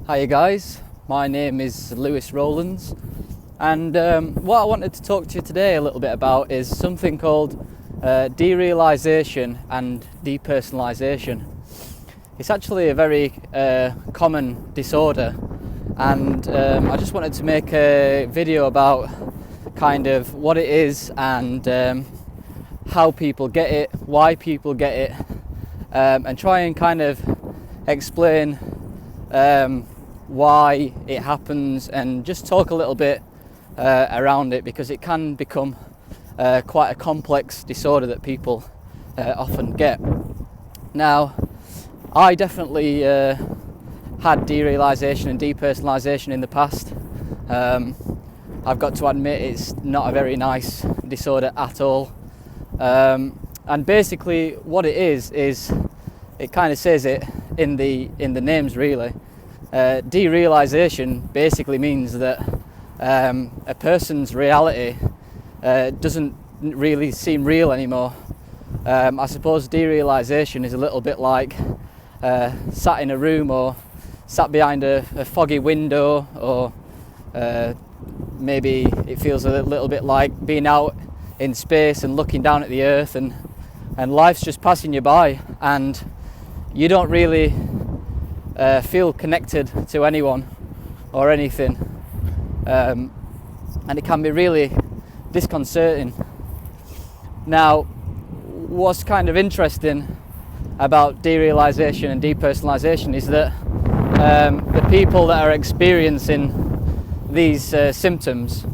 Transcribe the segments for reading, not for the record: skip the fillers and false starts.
Hiya guys, my name is Rowlands, and what I wanted to talk to you today a little bit about is something called derealization and depersonalization. It's actually a very common disorder, and I just wanted to make a video about kind of what it is and how people get it, why people get it, and try and kind of explain why it happens and just talk a little bit around it, because it can become quite a complex disorder that people often get. Now, I definitely had derealization and depersonalization in the past. I've got to admit it's not a very nice disorder at all. And basically what it is it kind of says it in the names really. Derealization basically means that a person's reality doesn't really seem real anymore. I suppose derealization is a little bit like sat in a room or sat behind a foggy window, or maybe it feels a little bit like being out in space and looking down at the earth, and life's just passing you by and you don't really feel connected to anyone or anything, and it can be really disconcerting. Now, what's kind of interesting about derealization and depersonalization is that the people that are experiencing these symptoms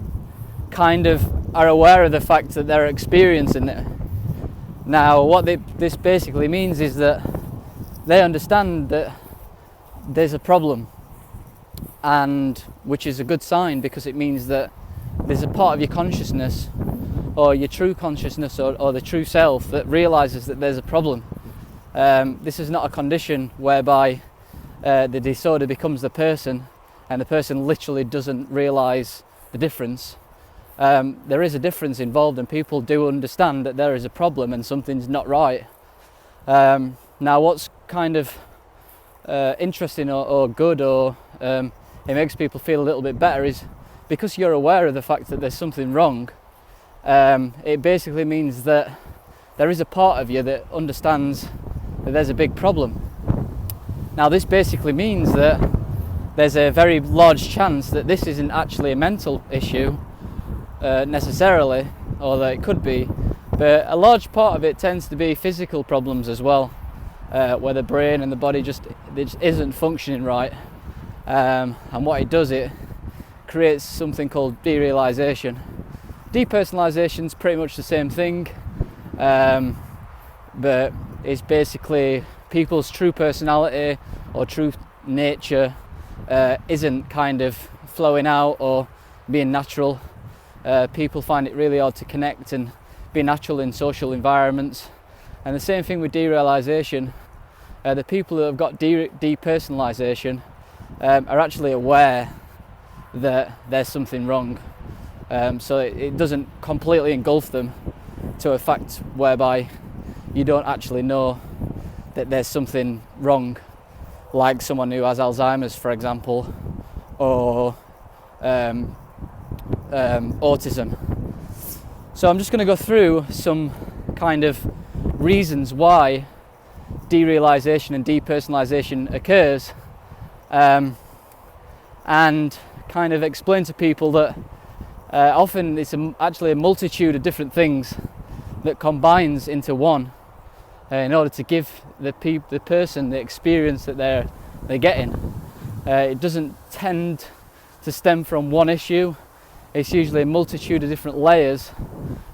kind of are aware of the fact that they're experiencing it. Now, what this basically means is that they understand that there's a problem, and which is a good sign, because it means that there's a part of your consciousness, or your true consciousness, or the true self, that realizes that there's a problem. This is not a condition whereby the disorder becomes the person and the person literally doesn't realize the difference. There is a difference involved, and people do understand that there is a problem and something's not right. Now, what's kind of interesting or good, or it makes people feel a little bit better, is because you're aware of the fact that there's something wrong. It basically means that there is a part of you that understands that there's a big problem. Now, this basically means that there's a very large chance that this isn't actually a mental issue necessarily, although it could be, but a large part of it tends to be physical problems as well, where the brain and the body just isn't functioning right, and what it does, it creates something called derealization. Depersonalization is pretty much the same thing, but it's basically people's true personality or true nature isn't kind of flowing out or being natural. People find it really hard to connect and be natural in social environments. And the same thing with derealization. The people who have got depersonalization are actually aware that there's something wrong. So it doesn't completely engulf them to a fact whereby you don't actually know that there's something wrong, like someone who has Alzheimer's, for example, or autism. So I'm just going to go through some kind of reasons why derealization and depersonalization occurs, and kind of explain to people that often it's actually a multitude of different things that combines into one in order to give the person the experience that they're getting. It doesn't tend to stem from one issue. It's usually a multitude of different layers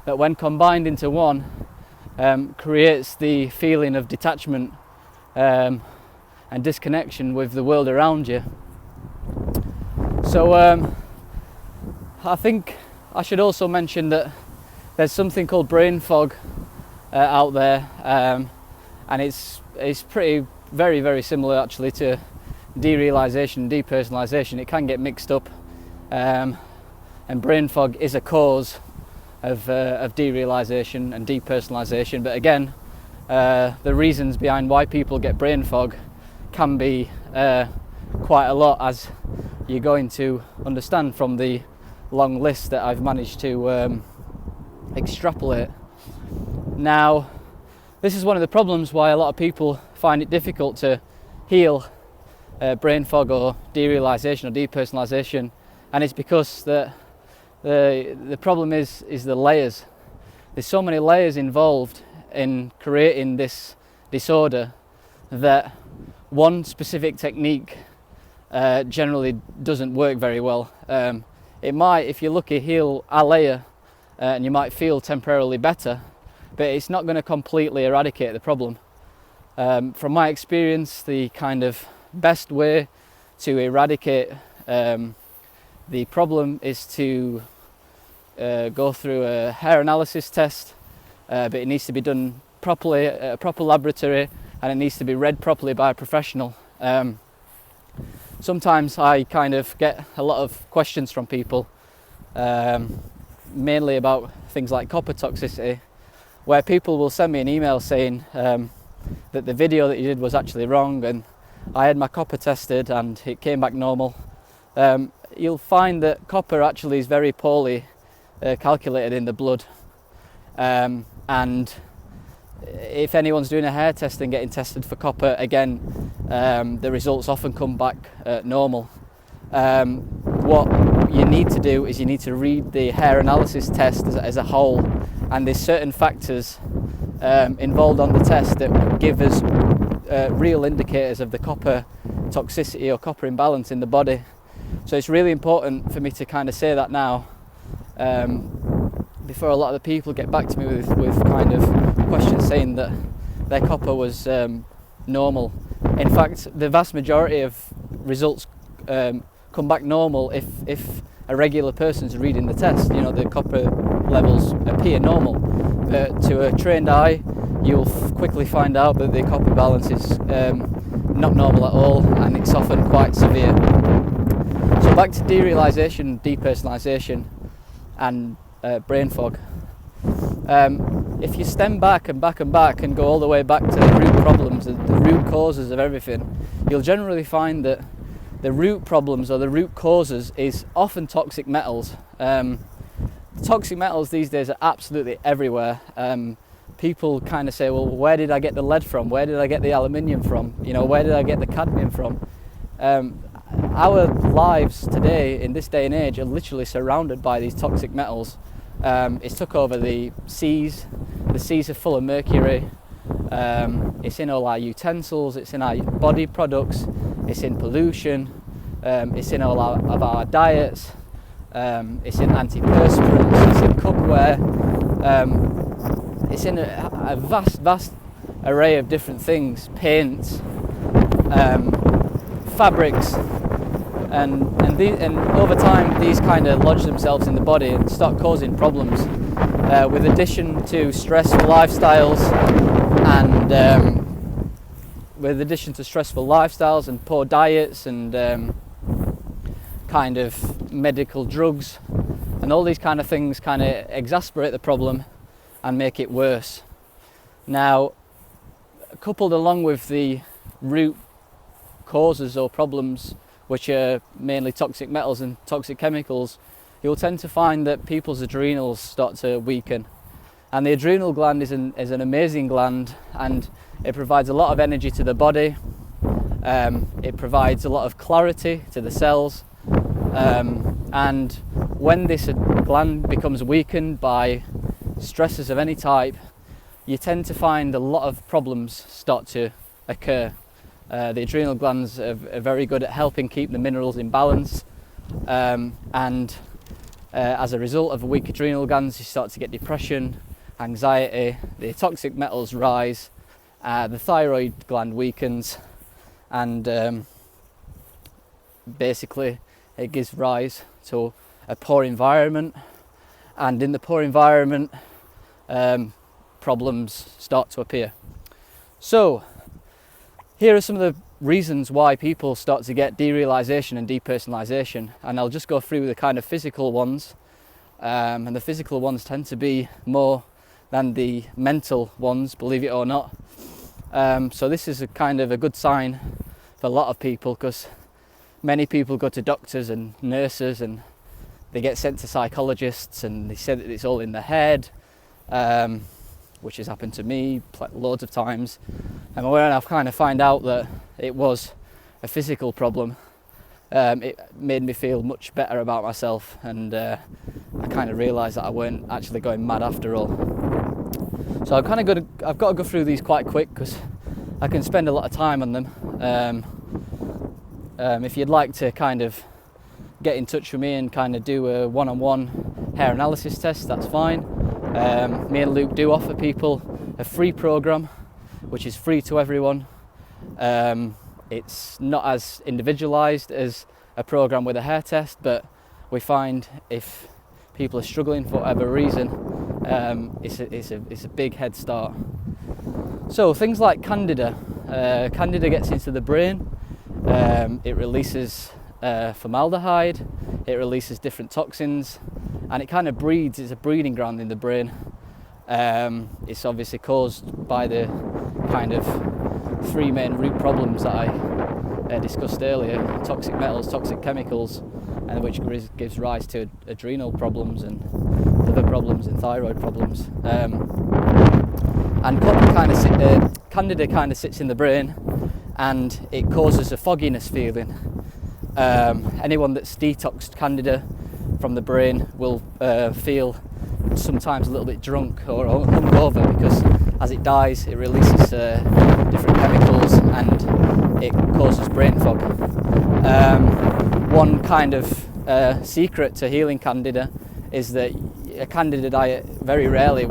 that, when combined into one, creates the feeling of detachment and disconnection with the world around you. So I think I should also mention that there's something called brain fog out there, and it's pretty very, very similar actually to derealization and depersonalization. It can get mixed up, and brain fog is a cause of derealization and depersonalization. But again, the reasons behind why people get brain fog can be quite a lot, as you're going to understand from the long list that I've managed to extrapolate. Now, this is one of the problems why a lot of people find it difficult to heal brain fog or derealization or depersonalization, and it's because the problem is the layers. There's so many layers involved in creating this disorder that one specific technique generally doesn't work very well. It might, if you're lucky, heal a layer and you might feel temporarily better, but it's not going to completely eradicate the problem. From my experience, the kind of best way to eradicate the problem is to go through a hair analysis test, but it needs to be done properly at a proper laboratory, and it needs to be read properly by a professional. Sometimes I kind of get a lot of questions from people, mainly about things like copper toxicity, where people will send me an email saying that the video that you did was actually wrong, and I had my copper tested and it came back normal. You'll find that copper actually is very poorly calculated in the blood, and if anyone's doing a hair test and getting tested for copper, again, the results often come back normal. What you need to do is you need to read the hair analysis test as a whole, and there's certain factors involved on the test that give us real indicators of the copper toxicity or copper imbalance in the body. So it's really important for me to kind of say that now, before a lot of the people get back to me with kind of questions saying that their copper was normal. In fact, the vast majority of results come back normal if a regular person's reading the test. You know, the copper levels appear normal. To a trained eye, you'll quickly find out that the copper balance is not normal at all, and it's often quite severe. So back to derealization, depersonalization, and brain fog. If you stem back and back and back and go all the way back to the root problems, the root causes of everything, you'll generally find that the root problems or the root causes is often toxic metals. Toxic metals these days are absolutely everywhere. People kind of say, well, where did I get the lead from? Where did I get the aluminium from? You know, where did I get the cadmium from? Our lives today, in this day and age, are literally surrounded by these toxic metals. It's took over the seas. The seas are full of mercury. It's in all our utensils, it's in our body products, it's in pollution, it's in all of our diets, it's in antiperspirants, it's in cookware, it's in a vast array of different things, paints, fabrics, and over time these kind of lodge themselves in the body and start causing problems, with addition to stressful lifestyles and poor diets and kind of medical drugs, and all these kind of things kind of exacerbate the problem and make it worse. Now, coupled along with the root causes or problems, which are mainly toxic metals and toxic chemicals, you'll tend to find that people's adrenals start to weaken. And the adrenal gland is an amazing gland, and it provides a lot of energy to the body. It provides a lot of clarity to the cells. And when this gland becomes weakened by stresses of any type, you tend to find a lot of problems start to occur. The adrenal glands are very good at helping keep the minerals in balance, and as a result of weak adrenal glands, you start to get depression, anxiety, the toxic metals rise, the thyroid gland weakens, and basically it gives rise to a poor environment, and in the poor environment problems start to appear. So here are some of the reasons why people start to get derealization and depersonalization, and I'll just go through the kind of physical ones, and the physical ones tend to be more than the mental ones, believe it or not. So this is a kind of a good sign for a lot of people, because many people go to doctors and nurses and they get sent to psychologists and they say that it's all in the head, which has happened to me loads of times. And when I've kind of find out that it was a physical problem, it made me feel much better about myself, and I kind of realised that I weren't actually going mad after all. So I've got to go through these quite quick because I can spend a lot of time on them. If you'd like to kind of get in touch with me and kind of do a one-on-one hair analysis test, that's fine. Me and Luke do offer people a free program, which is free to everyone. It's not as individualized as a program with a hair test, but we find if people are struggling for whatever reason, it's a big head start. So things like Candida. Candida gets into the brain. It releases formaldehyde. It releases different toxins, and it kind of breeds. It's a breeding ground in the brain. It's obviously caused by the kind of three main root problems that I discussed earlier: toxic metals, toxic chemicals, and which gives rise to adrenal problems and liver problems and thyroid problems. And Candida kind of sits in the brain, and it causes a fogginess feeling. Anyone that's detoxed Candida from the brain will feel sometimes a little bit drunk or hungover, because as it dies it releases different chemicals and it causes brain fog. One kind of secret to healing Candida is that a Candida diet very rarely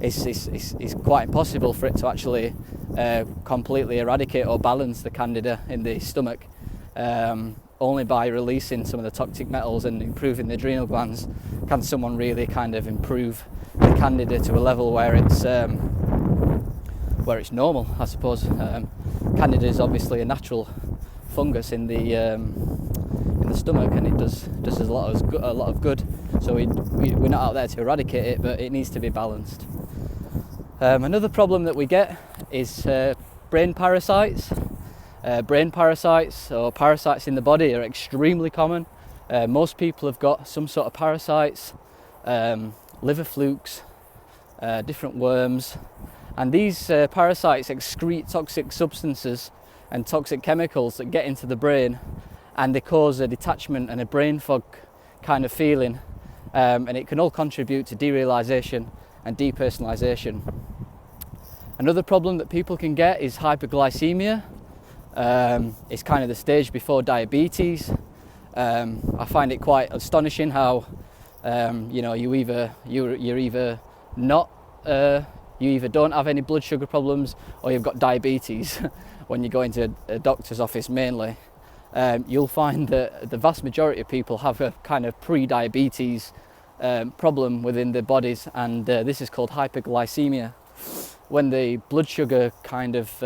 it's quite impossible for it to actually completely eradicate or balance the Candida in the stomach. Only by releasing some of the toxic metals and improving the adrenal glands can someone really kind of improve the Candida to a level where it's normal, I suppose. Candida is obviously a natural fungus in the stomach, and it does us a lot of good. So we're not out there to eradicate it, but it needs to be balanced. Another problem that we get is brain parasites. Brain parasites or parasites in the body are extremely common. Most people have got some sort of parasites, liver flukes, different worms, and these parasites excrete toxic substances and toxic chemicals that get into the brain, and they cause a detachment and a brain fog kind of feeling, and it can all contribute to derealization and depersonalization. Another problem that people can get is hyperglycemia. It's kind of the stage before diabetes. I find it quite astonishing how you either don't have any blood sugar problems, or you've got diabetes when you go into a doctor's office mainly. You'll find that the vast majority of people have a kind of pre-diabetes problem within their bodies, and this is called hyperglycemia. When the blood sugar kind of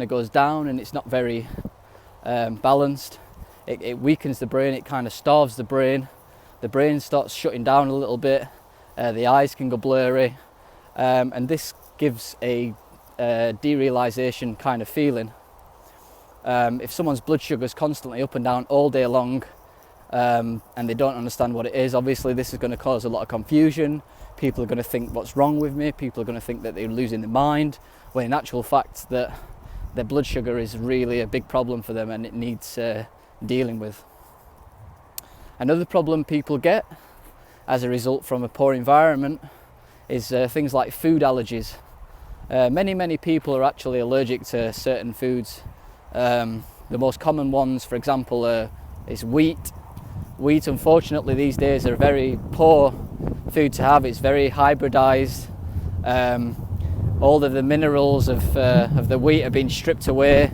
goes down and it's not very balanced, it weakens the brain, it kind of starves the brain starts shutting down a little bit, the eyes can go blurry, and this gives a derealization kind of feeling. If someone's blood sugar is constantly up and down all day long, and they don't understand what it is, obviously this is going to cause a lot of confusion. People are going to think, what's wrong with me? People are going to think that they're losing their mind, when in actual fact that their blood sugar is really a big problem for them and it needs dealing with. Another problem people get as a result from a poor environment is things like food allergies. Many people are actually allergic to certain foods. The most common ones, for example, is wheat. Wheat, unfortunately, these days are a very poor food to have. It's very hybridized. All of the minerals of the wheat have been stripped away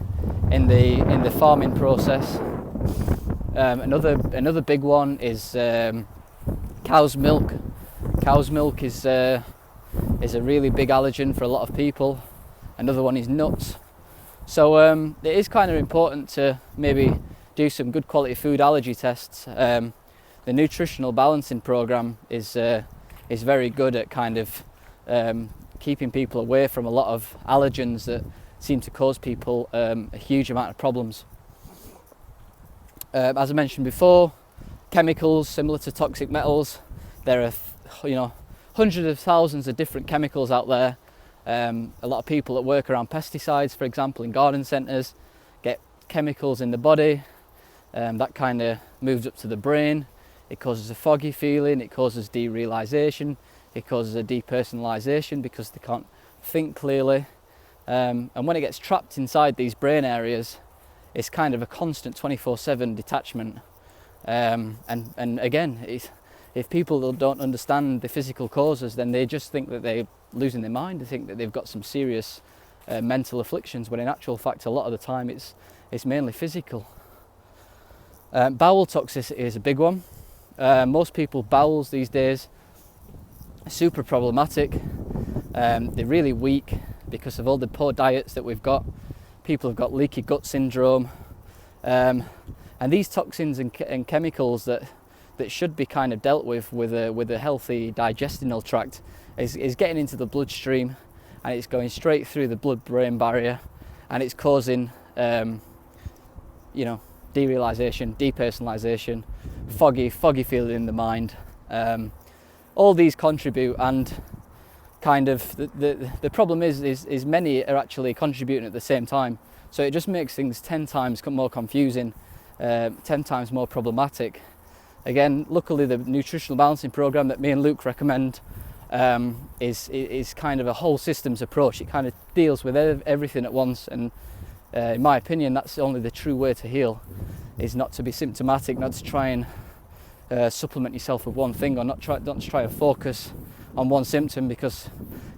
in the farming process. Another big one is cow's milk. Cow's milk is a really big allergen for a lot of people. Another one is nuts. So it is kind of important to maybe do some good quality food allergy tests. The Nutritional Balancing program is very good at kind of keeping people away from a lot of allergens that seem to cause people a huge amount of problems. As I mentioned before, chemicals similar to toxic metals. There are, hundreds of thousands of different chemicals out there. A lot of people that work around pesticides, for example, in garden centres, get chemicals in the body. That kind of moves up to the brain. It causes a foggy feeling. It causes derealization. It causes a depersonalization because they can't think clearly. And when it gets trapped inside these brain areas, it's kind of a constant 24/7 detachment. And again, if people don't understand the physical causes, then they just think that they're losing their mind. They think that they've got some serious mental afflictions, when in actual fact, a lot of the time it's mainly physical. Bowel toxicity is a big one. Most people's bowels these days are super problematic. They're really weak because of all the poor diets that we've got. People have got leaky gut syndrome, and these toxins and chemicals that should be kind of dealt with a healthy digestional tract is getting into the bloodstream, and it's going straight through the blood-brain barrier, and it's causing derealization, depersonalization, foggy feeling in the mind. All these contribute, and kind of the problem is many are actually contributing at the same time, so it just makes things 10 times more confusing, 10 times more problematic. Again, luckily the nutritional balancing program that me and Luke recommend is kind of a whole systems approach. It kind of deals with everything at once, and in my opinion, that's only the true way to heal, is not to be symptomatic, not to try and supplement yourself with one thing, or not to try and focus on one symptom, because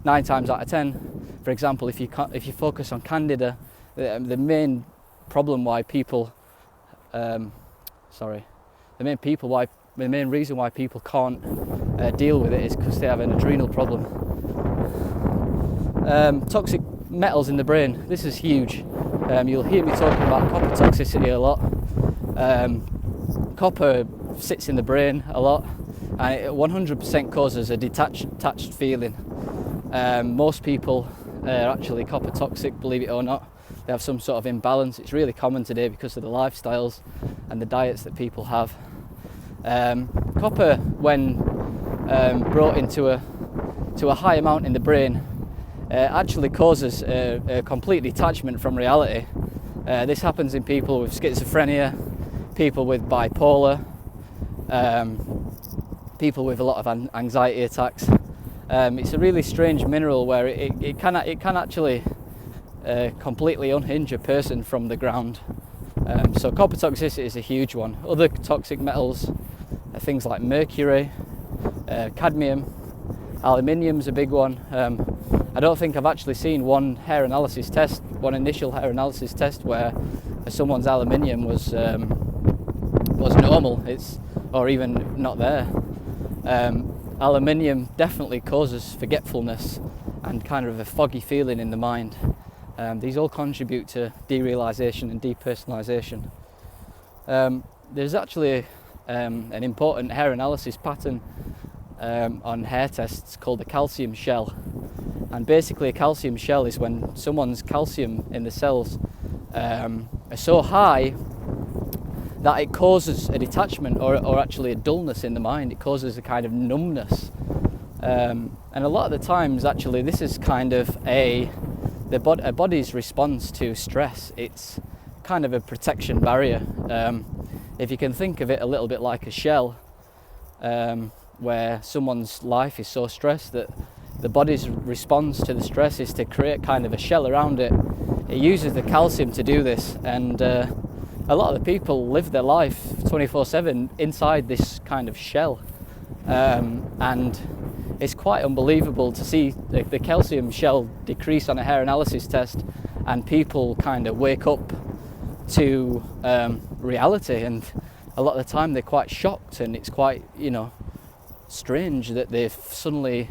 9 times out of 10, for example, if you focus on candida, the main problem why people, the main reason why people can't deal with it is because they have an adrenal problem. Toxic metals in the brain, this is huge. You'll hear me talking about copper toxicity a lot. Copper sits in the brain a lot, and it 100% causes a detached feeling. Most people are actually copper toxic, believe it or not. They have some sort of imbalance. It's really common today because of the lifestyles and the diets that people have. Copper, when brought into a high amount in the brain, actually causes a complete detachment from reality. This happens in people with schizophrenia, people with bipolar, people with a lot of anxiety attacks. It's a really strange mineral where it can actually completely unhinge a person from the ground. So copper toxicity is a huge one. Other toxic metals are things like mercury, cadmium, aluminium's a big one. I don't think I've actually seen one initial hair analysis test where someone's aluminium was normal, or even not there. Aluminium definitely causes forgetfulness and kind of a foggy feeling in the mind. These all contribute to derealization and depersonalization. There's actually an important hair analysis pattern on hair tests called the calcium shell. And basically a calcium shell is when someone's calcium in the cells are so high that it causes a detachment or actually a dullness in the mind. It causes a kind of numbness. And a lot of the times actually this is kind of a body's response to stress. It's kind of a protection barrier. If you can think of it a little bit like a shell, where someone's life is so stressed that the body's response to the stress is to create kind of a shell around it. It uses the calcium to do this, and a lot of the people live their life 24/7 inside this kind of shell, and it's quite unbelievable to see the calcium shell decrease on a hair analysis test, and people kind of wake up to reality, and a lot of the time they're quite shocked, and it's quite strange that they've suddenly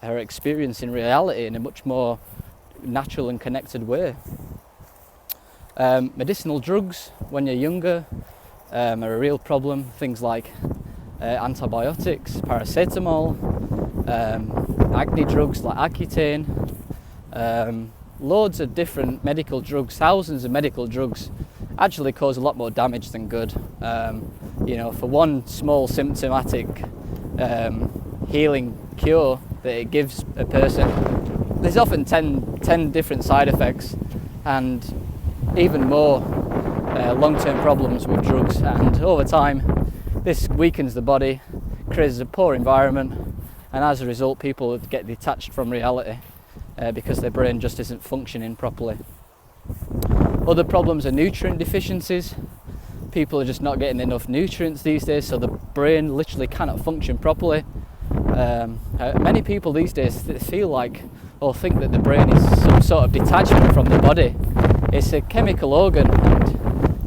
are experiencing reality in a much more natural and connected way. Medicinal drugs when you're younger are a real problem. Things like antibiotics, paracetamol, acne drugs like Accutane, loads of different medical drugs, thousands of medical drugs, actually cause a lot more damage than good. For one small symptomatic healing cure that it gives a person, there's often 10 different side effects and even more long-term problems with drugs, and over time this weakens the body, creates a poor environment, and as a result people get detached from reality because their brain just isn't functioning properly. Other problems are nutrient deficiencies. People are just not getting enough nutrients these days, so the brain literally cannot function properly. Many people these days feel like or think that the brain is some sort of detachment from the body. It's a chemical organ,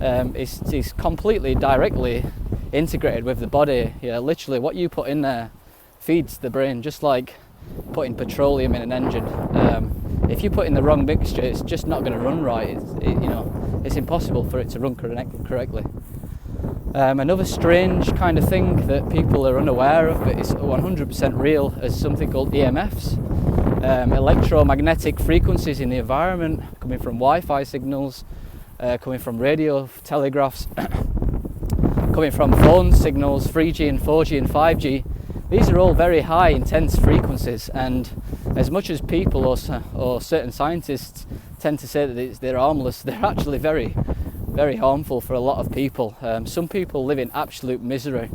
and it's completely directly integrated with the body. Literally what you put in there feeds the brain, just like putting petroleum in an engine. If you put in the wrong mixture, it's just not going to run right. It's impossible for it to run correctly. Another strange kind of thing that people are unaware of, but it's 100% real, is something called EMFs, electromagnetic frequencies in the environment, coming from Wi-Fi signals, coming from radio telegraphs, coming from phone signals, 3G and 4G and 5G. These are all very high intense frequencies, and as much as people or certain scientists tend to say that they're harmless, they're actually very, very harmful for a lot of people. Some people live in absolute misery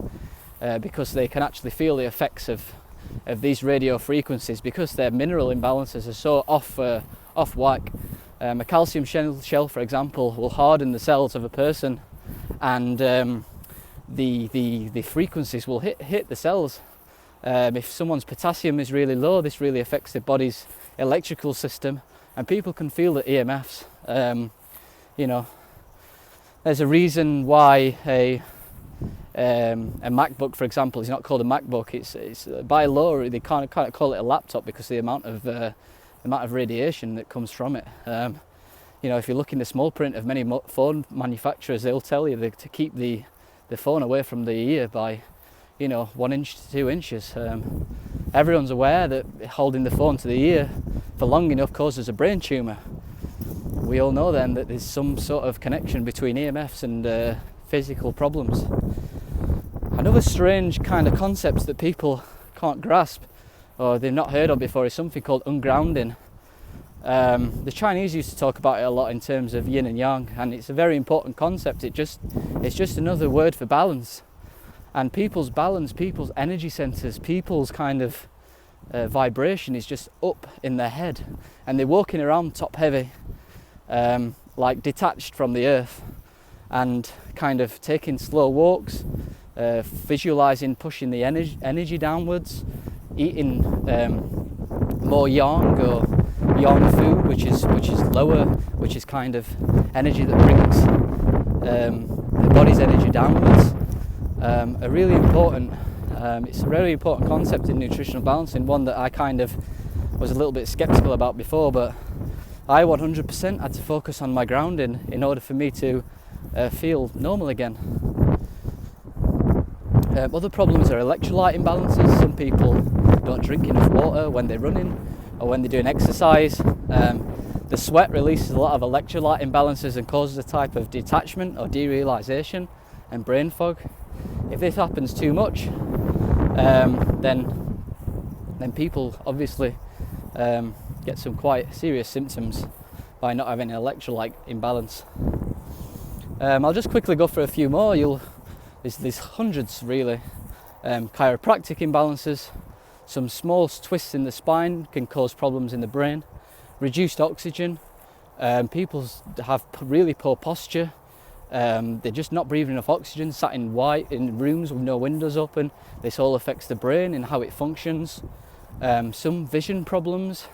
because they can actually feel the effects of these radio frequencies because their mineral imbalances are so off whack. A calcium shell, for example, will harden the cells of a person, and the frequencies will hit the cells. If someone's potassium is really low, this really affects their body's electrical system, and people can feel the EMFs. There's a reason why a MacBook, for example, is not called a MacBook. It's by law they can't call it a laptop because the amount of radiation that comes from it. If you look in the small print of many phone manufacturers, they'll tell you to keep the phone away from the ear by 1 inch to 2 inches. Everyone's aware that holding the phone to the ear for long enough causes a brain tumour. We all know then that there's some sort of connection between EMFs and physical problems. Another strange kind of concept that people can't grasp or they've not heard of before is something called ungrounding. The Chinese used to talk about it a lot in terms of yin and yang, and it's a very important concept. It's just another word for balance. And people's balance, people's energy centers, people's kind of vibration is just up in their head, and they're walking around top heavy, like detached from the earth, and kind of taking slow walks, visualizing pushing the energy downwards, eating more yang or yang food, which is lower, which is kind of energy that brings the body's energy downwards. It's a really important concept in nutritional balancing, one that I kind of was a little bit skeptical about before, but I 100% had to focus on my grounding in order for me to feel normal again. Other problems are electrolyte imbalances. Some people don't drink enough water when they're running or when they're doing exercise. The sweat releases a lot of electrolyte imbalances and causes a type of detachment or derealization and brain fog. If this happens too much, then people obviously get some quite serious symptoms by not having an electrolyte imbalance. I'll just quickly go through a few more. There's hundreds really. Chiropractic imbalances, some small twists in the spine can cause problems in the brain. Reduced oxygen, people have really poor posture. They're just not breathing enough oxygen, sat in rooms with no windows open. This all affects the brain and how it functions. Some vision problems,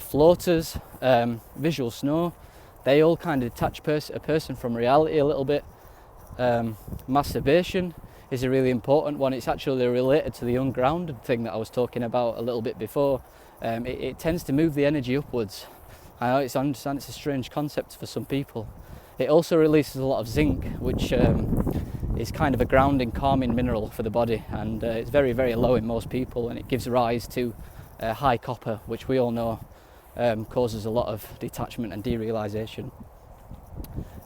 floaters, visual snow, they all kind of detach a person from reality a little bit. Masturbation is a really important one. It's actually related to the ungrounded thing that I was talking about a little bit before. It tends to move the energy upwards. I understand it's a strange concept for some people. It also releases a lot of zinc, which is kind of a grounding, calming mineral for the body, and it's very, very low in most people, and it gives rise to high copper, which we all know causes a lot of detachment and derealization.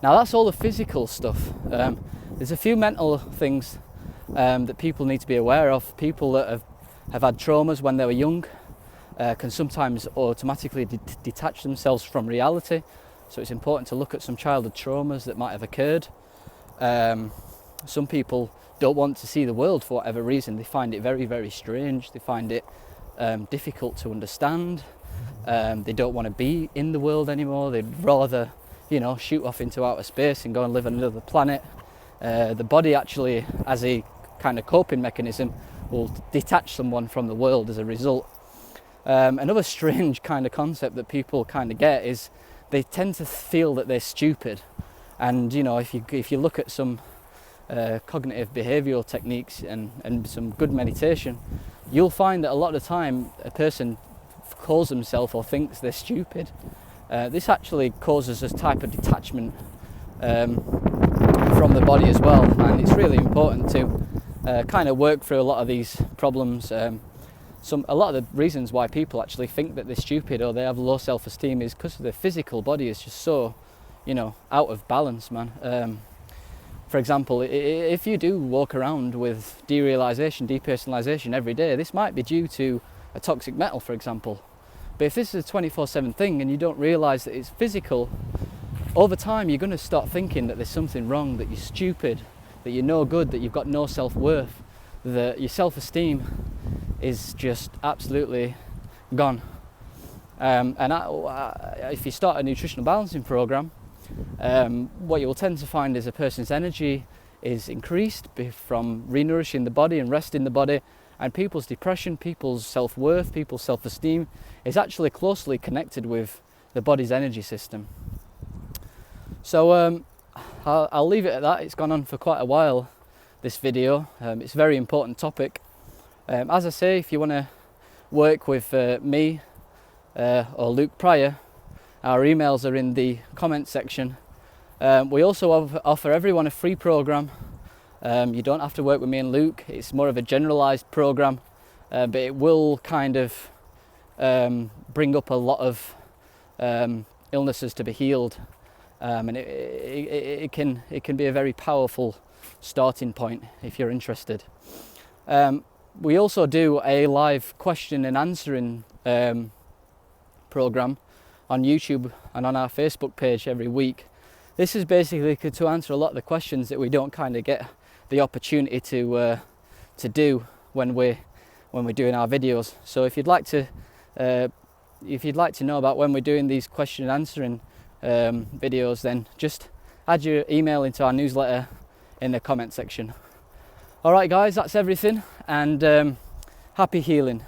Now that's all the physical stuff. There's a few mental things that people need to be aware of. People that have had traumas when they were young can sometimes automatically detach themselves from reality. So it's important to look at some childhood traumas that might have occurred. Some people don't want to see the world for whatever reason. They find it very, very strange. They find it difficult to understand. They don't want to be in the world anymore. They'd rather, shoot off into outer space and go and live on another planet. The body actually, as a kind of coping mechanism, will detach someone from the world as a result. Another strange kind of concept that people kind of get is they tend to feel that they're stupid. And if you look at some cognitive behavioural techniques and some good meditation, you'll find that a lot of the time a person calls themselves or thinks they're stupid. This actually causes a type of detachment from the body as well, and it's really important to kind of work through a lot of these problems. A lot of the reasons why people actually think that they're stupid or they have low self-esteem is because their physical body is just so, out of balance, man. For example, if you do walk around with derealization, depersonalization every day, this might be due to a toxic metal, for example. But if this is a 24/7 thing and you don't realize that it's physical, over time you're going to start thinking that there's something wrong, that you're stupid, that you're no good, that you've got no self-worth, that your self-esteem is just absolutely gone. If you start a nutritional balancing program, what you will tend to find is a person's energy is increased from renourishing the body and resting the body, and people's depression, people's self-worth, people's self-esteem is actually closely connected with the body's energy system. So I'll leave it at that. It's gone on for quite a while, this video. It's a very important topic. As I say, if you want to work with me or Luke Pryor, our emails are in the comment section. We also offer everyone a free program. You don't have to work with me and Luke. It's more of a generalized program, but it will kind of bring up a lot of illnesses to be healed, and it can be a very powerful starting point if you're interested. We also do a live question and answering program on YouTube and on our Facebook page every week. This is basically to answer a lot of the questions that we don't kind of get the opportunity to do when we're doing our videos. So if you'd like to know about when we're doing these question and answering videos, then just add your email into our newsletter in the comment section. All right, guys, that's everything, and happy healing.